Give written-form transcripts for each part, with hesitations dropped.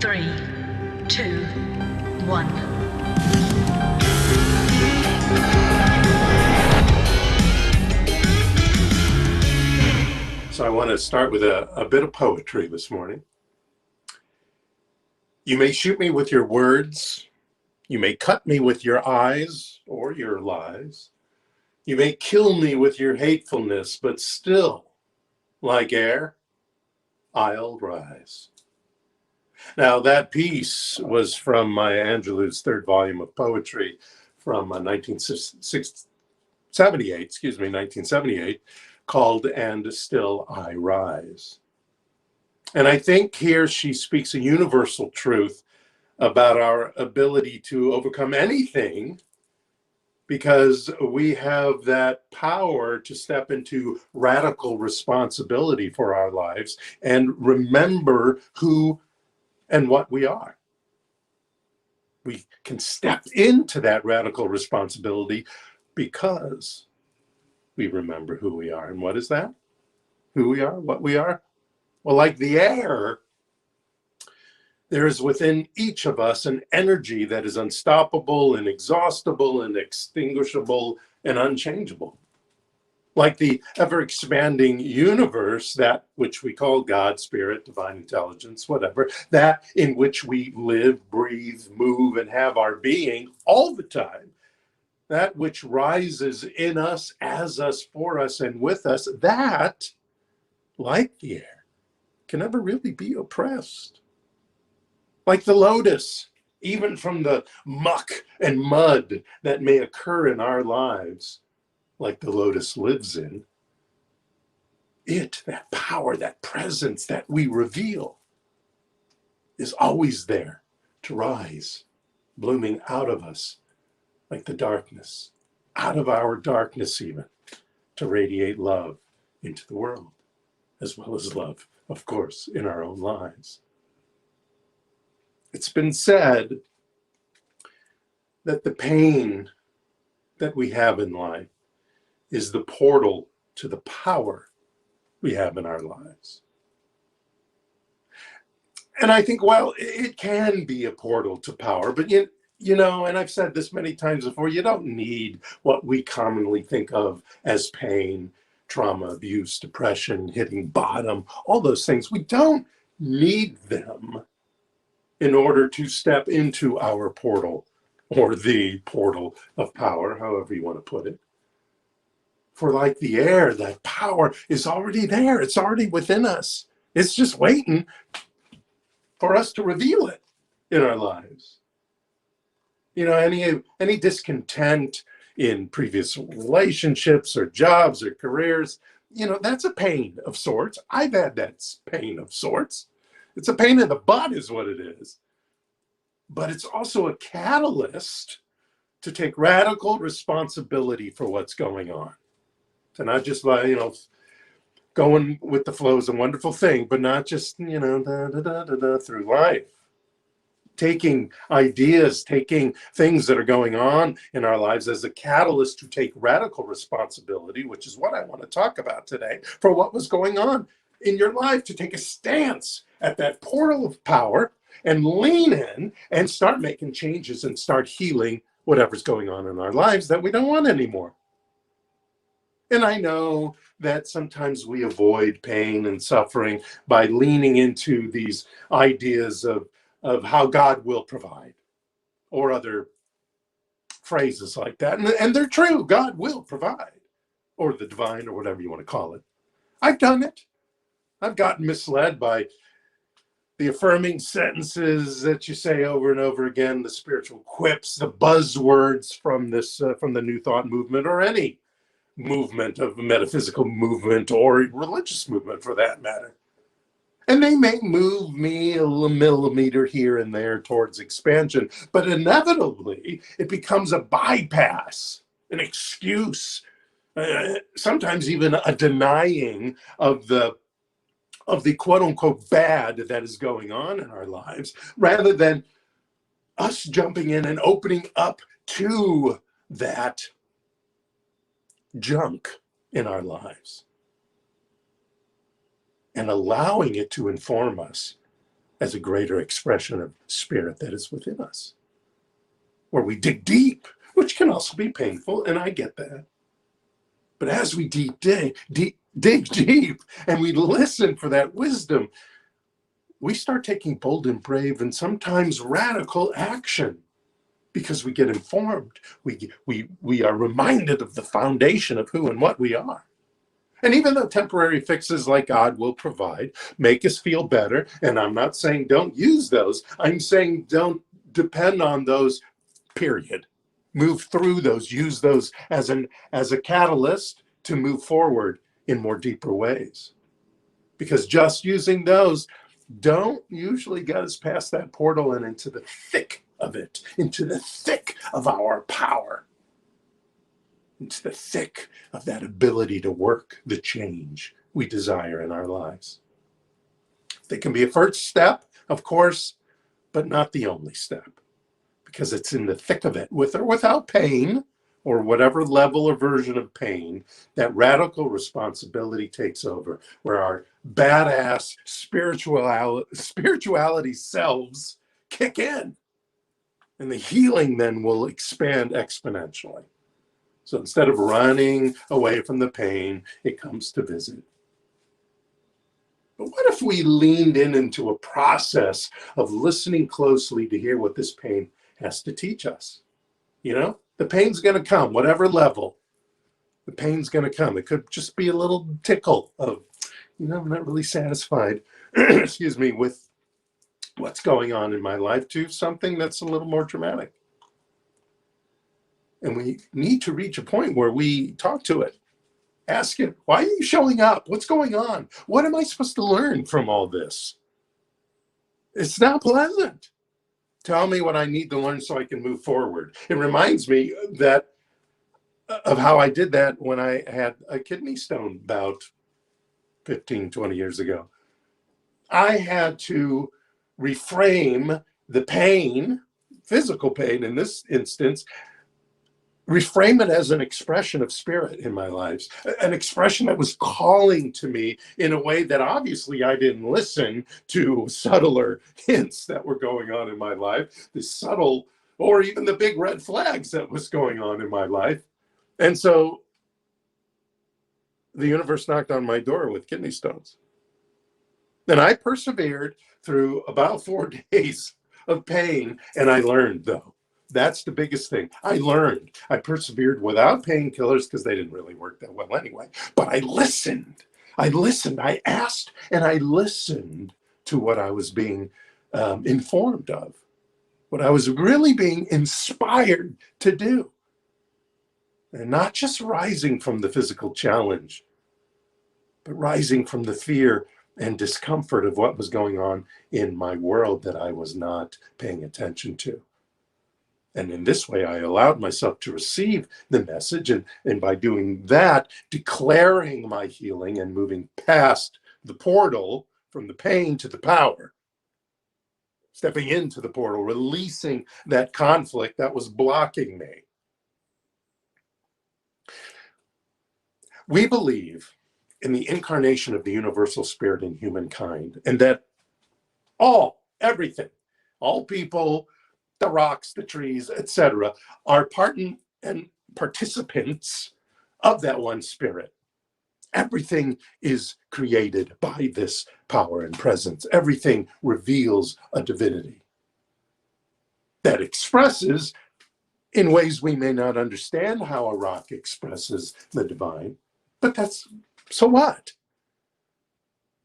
3, 2, 1. So I want to start with a bit of poetry this morning. You may shoot me with your words. You may cut me with your eyes or your lies. You may kill me with your hatefulness, but still, like air, I'll rise. Now, that piece was from Maya Angelou's third volume of poetry from 1978, called And Still I Rise. And I think here she speaks a universal truth about our ability to overcome anything, because we have that power to step into radical responsibility for our lives and remember who and what we are. We can step into that radical responsibility because we remember who we are. And what is that? Who we are, what we are? Well, like the air, there is within each of us an energy that is unstoppable, inexhaustible, inextinguishable, and unchangeable. Like the ever-expanding universe, that which we call God, Spirit, Divine Intelligence, whatever, that in which we live, breathe, move, and have our being all the time, that which rises in us, as us, for us, and with us, that, like the air, can never really be oppressed. Like the lotus, even from the muck and mud that may occur in our lives, like the lotus lives in, it, that power, that presence that we reveal, is always there to rise, blooming out of us like the darkness, out of our darkness even, to radiate love into the world, as well as love, of course, in our own lives. It's been said that the pain that we have in life is the portal to the power we have in our lives. And I think, well, it can be a portal to power, but you know, and I've said this many times before, you don't need what we commonly think of as pain, trauma, abuse, depression, hitting bottom, all those things. We don't need them in order to step into our portal, or the portal of power, however you want to put it. For like the air, that power is already there. It's already within us. It's just waiting for us to reveal it in our lives. You know, any discontent in previous relationships or jobs or careers, you know, that's a pain of sorts. I've had that pain of sorts. It's a pain in the butt is what it is. But it's also a catalyst to take radical responsibility for what's going on. To not just, you know, going with the flow is a wonderful thing, but not just, you know, through life. Taking ideas, taking things that are going on in our lives as a catalyst to take radical responsibility, which is what I want to talk about today, for what was going on in your life, to take a stance at that portal of power and lean in and start making changes and start healing whatever's going on in our lives that we don't want anymore. And I know that sometimes we avoid pain and suffering by leaning into these ideas of how God will provide, or other phrases like that. And they're true. God will provide, or the divine, or whatever you want to call it. I've done it. I've gotten misled by the affirming sentences that you say over and over again, the spiritual quips, the buzzwords from this, from the New Thought movement, or any movement of metaphysical movement or religious movement for that matter. And they may move me a millimeter here and there towards expansion, but inevitably it becomes a bypass, an excuse, sometimes even a denying of the quote unquote bad that is going on in our lives, rather than us jumping in and opening up to that junk in our lives and allowing it to inform us as a greater expression of spirit that is within us, where we dig deep, which can also be painful, and I get that. But as we dig deep, and we listen for that wisdom, we start taking bold and brave and sometimes radical action because we get informed. We are reminded of the foundation of who and what we are. And even though temporary fixes like God will provide make us feel better, and I'm not saying don't use those, I'm saying don't depend on those, period. Move through those, use those as a catalyst to move forward in more deeper ways. Because just using those don't usually get us past that portal and into the thick of it, into the thick of our power, into the thick of that ability to work the change we desire in our lives. They can be a first step, of course, but not the only step, because it's in the thick of it, with or without pain, or whatever level or version of pain, that radical responsibility takes over, where our badass spirituality selves kick in, and the healing then will expand exponentially. So instead of running away from the pain, it comes to visit. But what if we leaned into a process of listening closely to hear what this pain has to teach us? You know, the pain's going to come, whatever level, the pain's going to come. It could just be a little tickle of, I'm not really satisfied, excuse me, with what's going on in my life, to something that's a little more dramatic. And we need to reach a point where we talk to it. Ask it, why are you showing up? What's going on? What am I supposed to learn from all this? It's not pleasant. Tell me what I need to learn so I can move forward. It reminds me of how I did that when I had a kidney stone about 15, 20 years ago. I had to reframe the pain, physical pain in this instance, reframe it as an expression of spirit in my life, an expression that was calling to me in a way that obviously I didn't listen to subtler hints that were going on in my life, the subtle, or even the big red flags that was going on in my life. And so the universe knocked on my door with kidney stones. And I persevered through about 4 days of pain, and I learned, though. That's the biggest thing. I learned. I persevered without painkillers because they didn't really work that well anyway. But I listened. I asked, and I listened to what I was being informed of, what I was really being inspired to do. And not just rising from the physical challenge, but rising from the fear and discomfort of what was going on in my world that I was not paying attention to. And in this way, I allowed myself to receive the message, and by doing that, declaring my healing and moving past the portal from the pain to the power, stepping into the portal, releasing that conflict that was blocking me. We believe in the incarnation of the universal spirit in humankind, and that everything, all people, the rocks, the trees, etc., are part and participants of that one spirit. Everything is created by this power and presence. Everything reveals a divinity that expresses in ways we may not understand how a rock expresses the divine, but so what?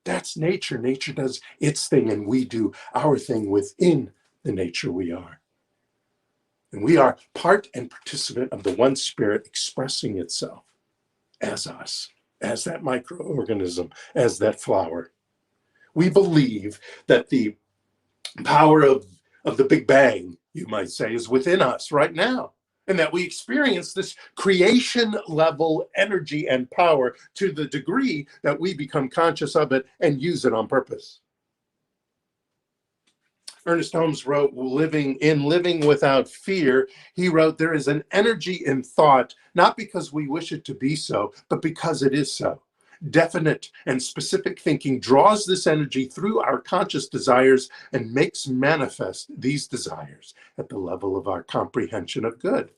That's nature. Nature does its thing, and we do our thing within the nature we are. And we are part and participant of the one spirit expressing itself as us, as that microorganism, as that flower. We believe that the power of the Big Bang, you might say, is within us right now, and that we experience this creation level energy and power to the degree that we become conscious of it and use it on purpose. Ernest Holmes wrote, living without fear, he wrote, there is an energy in thought, not because we wish it to be so, but because it is so. definite and specific thinking draws this energy through our conscious desires and makes manifest these desires at the level of our comprehension of good.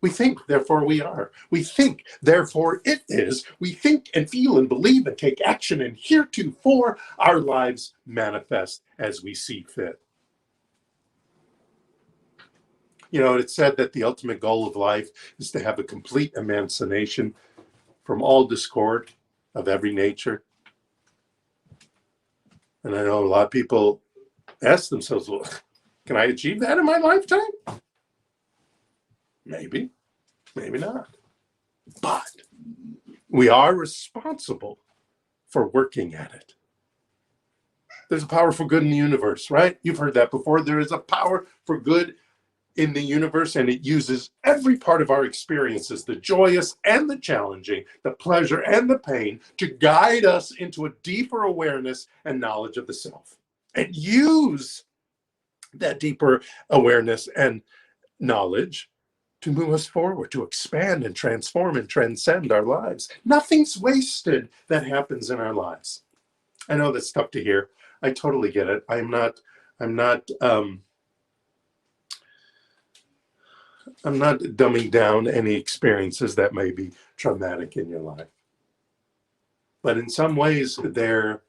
We think, therefore we are. We think, therefore it is. We think and feel and believe and take action, and heretofore our lives manifest as we see fit. You know, it's said that the ultimate goal of life is to have a complete emancipation from all discord of every nature. And I know a lot of people ask themselves, well, can I achieve that in my lifetime? Maybe, maybe not. But we are responsible for working at it. There's a power for good in the universe, right? You've heard that before. There is a power for good in the universe, and it uses every part of our experiences, the joyous and the challenging, the pleasure and the pain, to guide us into a deeper awareness and knowledge of the self. And use that deeper awareness and knowledge to move us forward, to expand and transform and transcend our lives. Nothing's wasted that happens in our lives. I know that's tough to hear. I totally get it. I'm not dumbing down any experiences that may be traumatic in your life. But in some ways, they're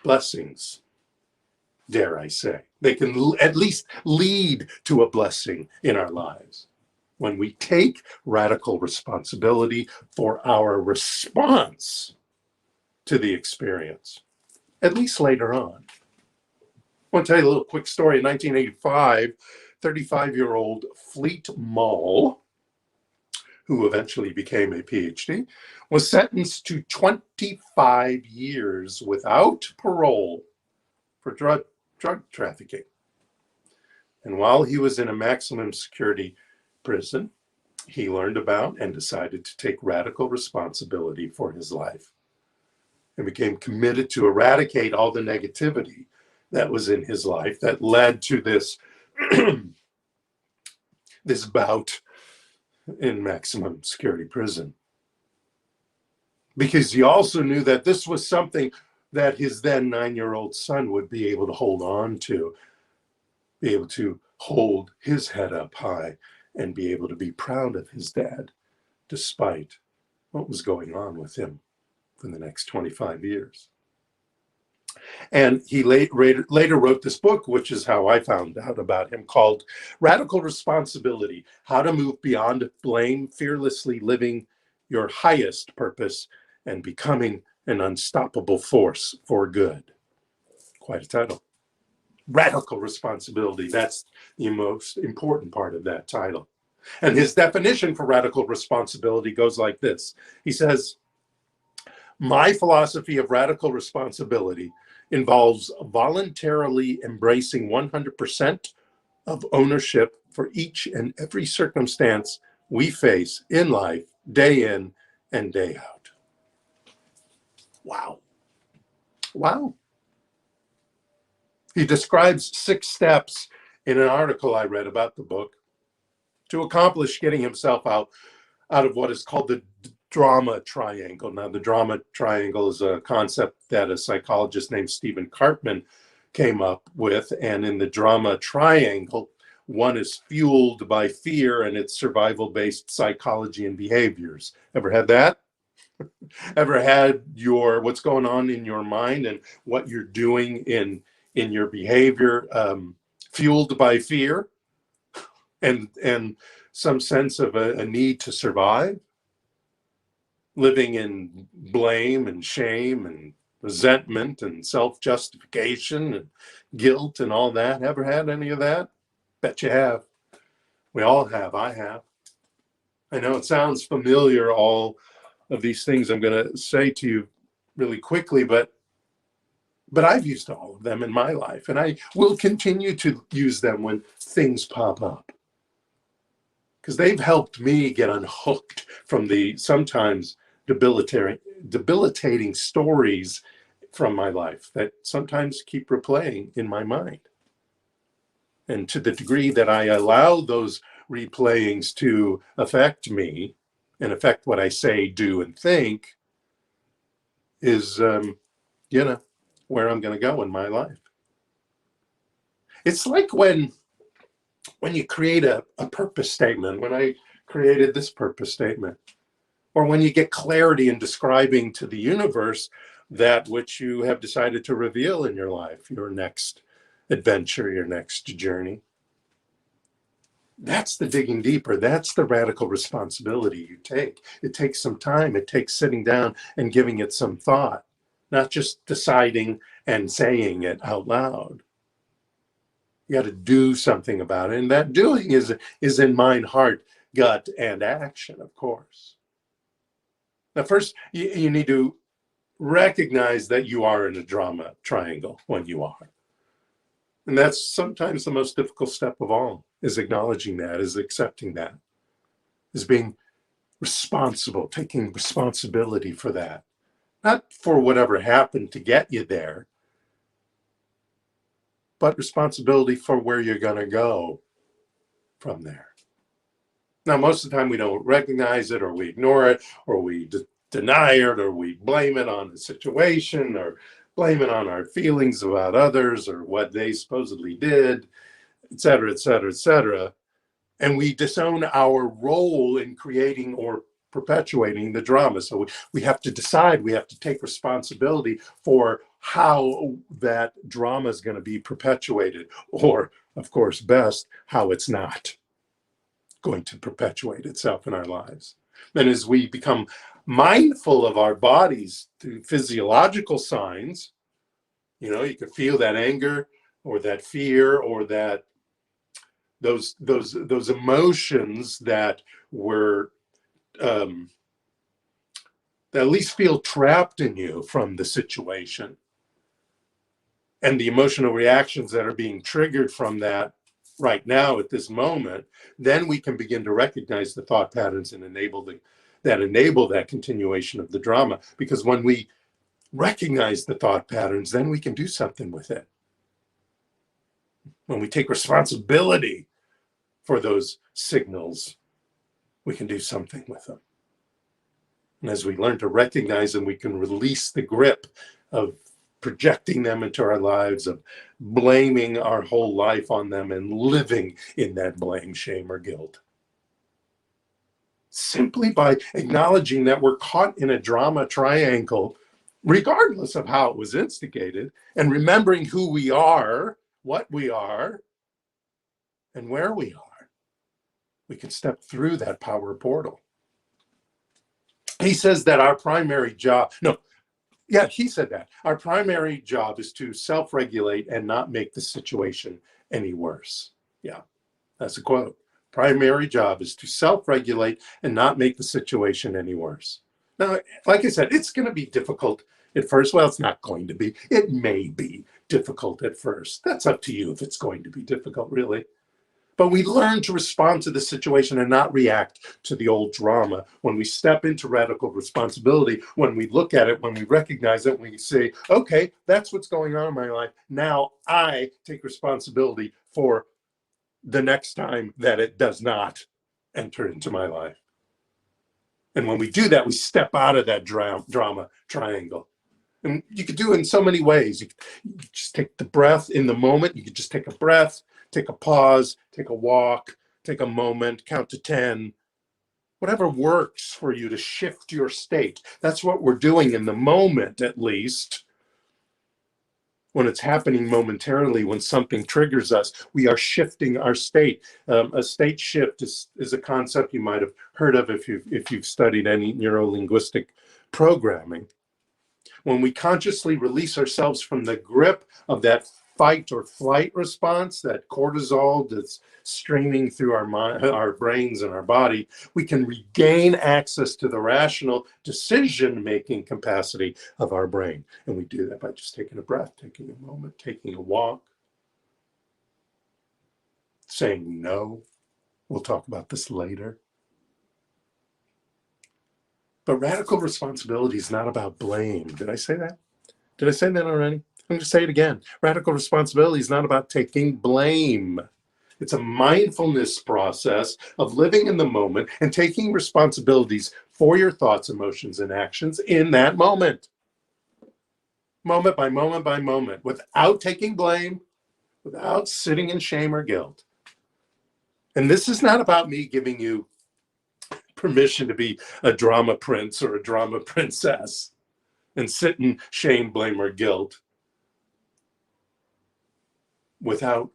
blessings, dare I say. They can at least lead to a blessing in our lives when we take radical responsibility for our response to the experience, at least later on. I want to tell you a little quick story. In 1985, 35-year-old Fleet Mall, who eventually became a PhD, was sentenced to 25 years without parole for drug trafficking. And while he was in a maximum security prison, he learned about and decided to take radical responsibility for his life and became committed to eradicate all the negativity that was in his life that led to this this bout in maximum security prison. Because he also knew that this was something that his then 9-year-old son would be able to hold on to, be able to hold his head up high and be able to be proud of his dad, despite what was going on with him for the next 25 years. And he later wrote this book, which is how I found out about him, called Radical Responsibility: How to Move Beyond Blame, Fearlessly Living Your Highest Purpose, and Becoming an Unstoppable Force for Good. Quite a title. Radical responsibility, that's the most important part of that title. And his definition for radical responsibility goes like this. He says, "My philosophy of radical responsibility involves voluntarily embracing 100% of ownership for each and every circumstance we face in life, day in and day out." Wow. Wow. He describes 6 steps in an article I read about the book to accomplish getting himself out of what is called the drama triangle. Now, the drama triangle is a concept that a psychologist named Stephen Karpman came up with. And in the drama triangle, one is fueled by fear and its survival-based psychology and behaviors. Ever had that? Ever had what's going on in your mind and what you're doing in your behavior fueled by fear and some sense of a need to survive? Living in blame and shame and resentment and self-justification and guilt and all that. Ever had any of that? Bet you have. We all have. I have. I know it sounds familiar, all of these things I'm going to say to you really quickly, but I've used all of them in my life, and I will continue to use them when things pop up, because they've helped me get unhooked from the sometimes debilitating stories from my life that sometimes keep replaying in my mind. And to the degree that I allow those replayings to affect me and affect what I say, do, and think, is, where I'm going to go in my life. It's like when you create a purpose statement, when I created this purpose statement, or when you get clarity in describing to the universe that which you have decided to reveal in your life, your next adventure, your next journey. That's the digging deeper. That's the radical responsibility you take. It takes some time. It takes sitting down and giving it some thought, not just deciding and saying it out loud. You got to do something about it. And that doing is in mind, heart, gut, and action, of course. Now, first, you need to recognize that you are in a drama triangle when you are. And that's sometimes the most difficult step of all, is acknowledging that, is accepting that, is being responsible, taking responsibility for that. Not for whatever happened to get you there, but responsibility for where you're going to go from there. Now, most of the time we don't recognize it, or we ignore it, or we deny it, or we blame it on the situation, or blame it on our feelings about others, or what they supposedly did, et cetera, et cetera, et cetera. And we disown our role in creating or perpetuating the drama. So we have to decide, we have to take responsibility for how that drama is going to be perpetuated, or, of course, best, how it's not going to perpetuate itself in our lives. And as we become mindful of our bodies through physiological signs, you could feel that anger or that fear or that those emotions that were that at least feel trapped in you from the situation, and the emotional reactions that are being triggered from that right now at this moment, then we can begin to recognize the thought patterns and enable that continuation of the drama. Because when we recognize the thought patterns, then we can do something with it. When we take responsibility for those signals, we can do something with them. And as we learn to recognize them, we can release the grip of projecting them into our lives, of blaming our whole life on them and living in that blame, shame, or guilt. Simply by acknowledging that we're caught in a drama triangle, regardless of how it was instigated, and remembering who we are, what we are, and where we are, we can step through that power portal. He says that our primary job, he said that our primary job is to self-regulate and not make the situation any worse. Yeah, that's a quote. Primary job is to self-regulate and not make the situation any worse. Now, like I said, it's going to be difficult at first. Well, it's not going to be. It may be difficult at first. That's up to you if it's going to be difficult, really. But we learn to respond to the situation and not react to the old drama. When we step into radical responsibility, when we look at it, when we recognize it, we say, okay, that's what's going on in my life. Now I take responsibility for the next time that it does not enter into my life. And when we do that, we step out of that drama triangle. And you could do it in so many ways. You could just take the breath in the moment. You could just take a breath, take a pause, take a walk, take a moment, count to 10. Whatever works for you to shift your state. That's what we're doing in the moment, at least. When it's happening momentarily, when something triggers us, we are shifting our state. A state shift is a concept you might have heard of if you've studied any neuro-linguistic programming. When we consciously release ourselves from the grip of that fight or flight response, that cortisol that's streaming through our mind, our brains and our body, we can regain access to the rational decision-making capacity of our brain. And we do that by just taking a breath, taking a moment, taking a walk, saying no. We'll talk about this later. But radical responsibility is not about blame. Did I say that? Did I say that already? I'm going to say it again. Radical responsibility is not about taking blame. It's a mindfulness process of living in the moment and taking responsibilities for your thoughts, emotions, and actions in that moment. moment by moment by moment, without taking blame, without sitting in shame or guilt. And this is not about me giving you permission to be a drama prince or a drama princess and sit in shame, blame, or guilt without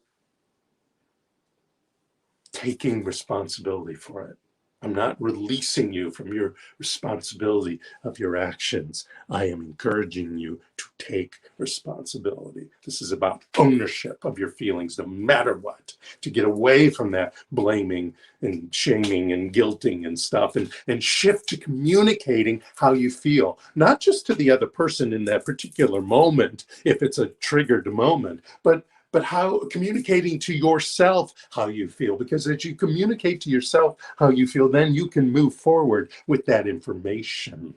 taking responsibility for it. I'm not releasing you from your responsibility of your actions. I am encouraging you to take responsibility. This is about ownership of your feelings, no matter what, to get away from that blaming and shaming and guilting and stuff, and shift to communicating how you feel, not just to the other person in that particular moment, if it's a triggered moment, but how communicating to yourself how you feel, because as you communicate to yourself how you feel, then you can move forward with that information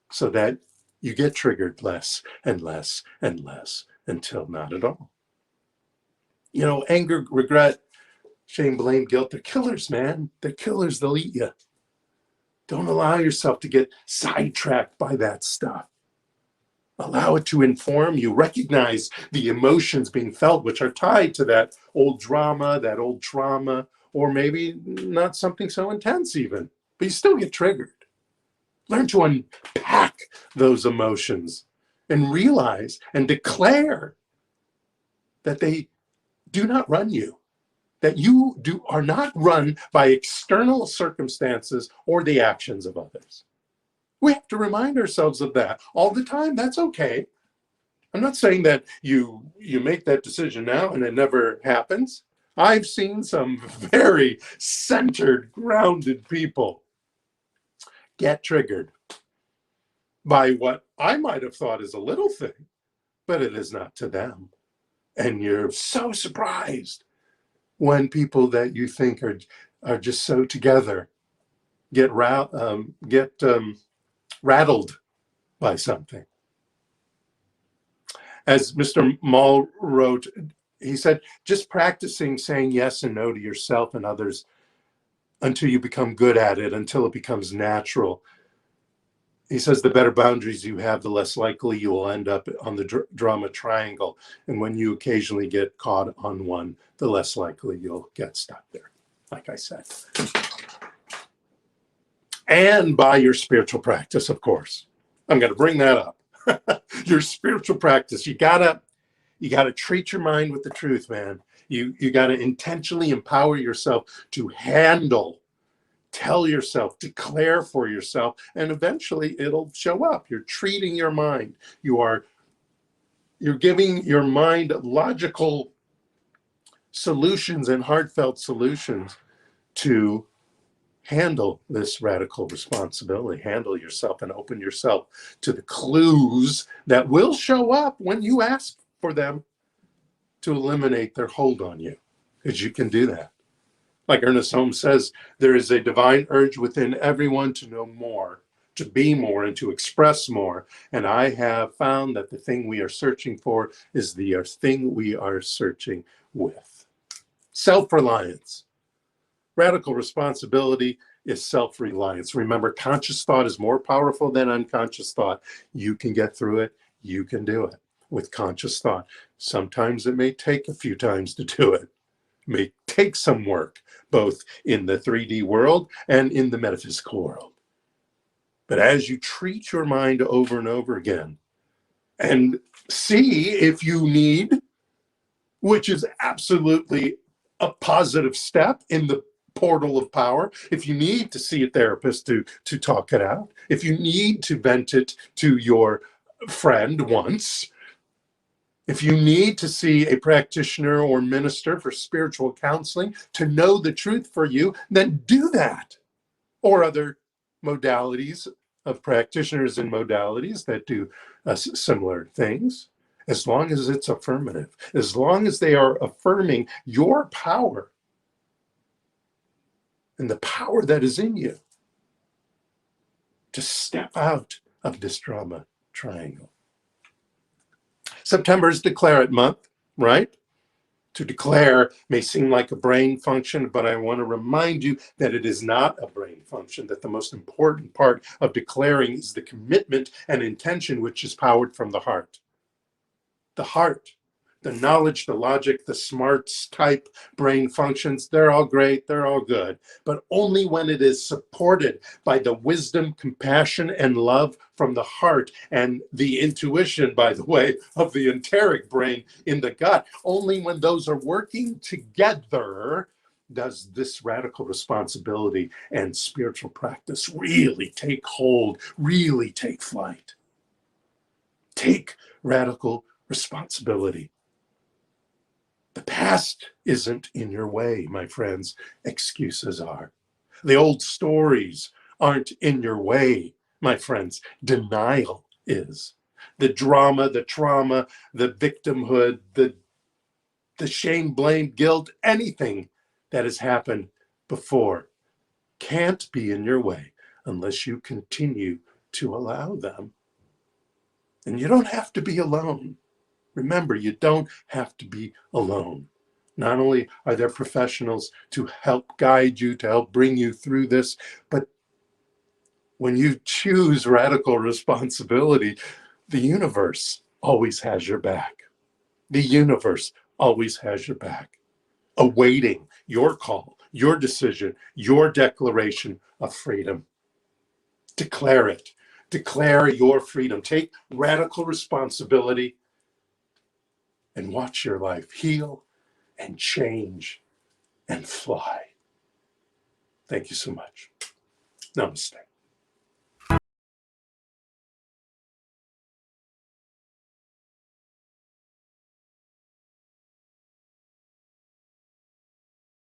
so that you get triggered less and less and less until not at all. You know, anger, regret, shame, blame, guilt, they're killers, man. They're killers. They'll eat you. Don't allow yourself to get sidetracked by that stuff. Allow it to inform you. Recognize the emotions being felt, which are tied to that old drama, that old trauma, or maybe not something so intense even, but you still get triggered. Learn to unpack those emotions and realize and declare that they do not run you, that you are not run by external circumstances or the actions of others. We have to remind ourselves of that all the time. That's okay. I'm not saying that you make that decision now and it never happens. I've seen some very centered, grounded people get triggered by what I might have thought is a little thing, but it is not to them. And you're so surprised when people that you think are just so together get rattled by something. As Mr. Mall wrote, he said, just practicing saying yes and no to yourself and others until you become good at it, until it becomes natural. He says the better boundaries you have, the less likely you will end up on the drama triangle. And when you occasionally get caught on one, the less likely you'll get stuck there, like I said. And by your spiritual practice, of course. I'm going to bring that up. Your spiritual practice. You gotta treat your mind with the truth, man. You gotta intentionally empower yourself to handle, tell yourself, declare for yourself, and eventually it'll show up. You're treating your mind. You're giving your mind logical solutions and heartfelt solutions to handle this radical responsibility. Handle yourself and open yourself to the clues that will show up when you ask for them to eliminate their hold on you, because you can do that. Like Ernest Holmes says, there is a divine urge within everyone to know more, to be more, and to express more. And I have found that the thing we are searching for is the thing we are searching with. Self-reliance. Radical responsibility is self-reliance. Remember, conscious thought is more powerful than unconscious thought. You can get through it. You can do it with conscious thought. Sometimes it may take a few times to do it. It may take some work, both in the 3D world and in the metaphysical world. But as you treat your mind over and over again and see if you need, which is absolutely a positive step in the portal of power, if you need to see a therapist to talk it out, if you need to vent it to your friend once, if you need to see a practitioner or minister for spiritual counseling to know the truth for you, then do that. Or other modalities of practitioners and modalities that do similar things, as long as it's affirmative, as long as they are affirming your power and the power that is in you to step out of this drama triangle. September is Declare It month, right? To declare may seem like a brain function, but I want to remind you that it is not a brain function, that the most important part of declaring is the commitment and intention which is powered from the heart. The heart, the knowledge, the logic, the smarts type brain functions, they're all great, they're all good, but only when it is supported by the wisdom, compassion, and love from the heart, and the intuition, by the way, of the enteric brain in the gut. Only when those are working together does this radical responsibility and spiritual practice really take hold, really take flight. Take radical responsibility. The past isn't in your way, my friends. Excuses are. The old stories aren't in your way, my friends. Denial is. The drama, the trauma, the victimhood, the shame, blame, guilt, anything that has happened before can't be in your way unless you continue to allow them. And you don't have to be alone. Remember, you don't have to be alone. Not only are there professionals to help guide you, to help bring you through this, but when you choose radical responsibility, the universe always has your back. The universe always has your back, awaiting your call, your decision, your declaration of freedom. Declare it. Declare your freedom. Take radical responsibility and watch your life heal and change and fly. Thank you so much. Namaste.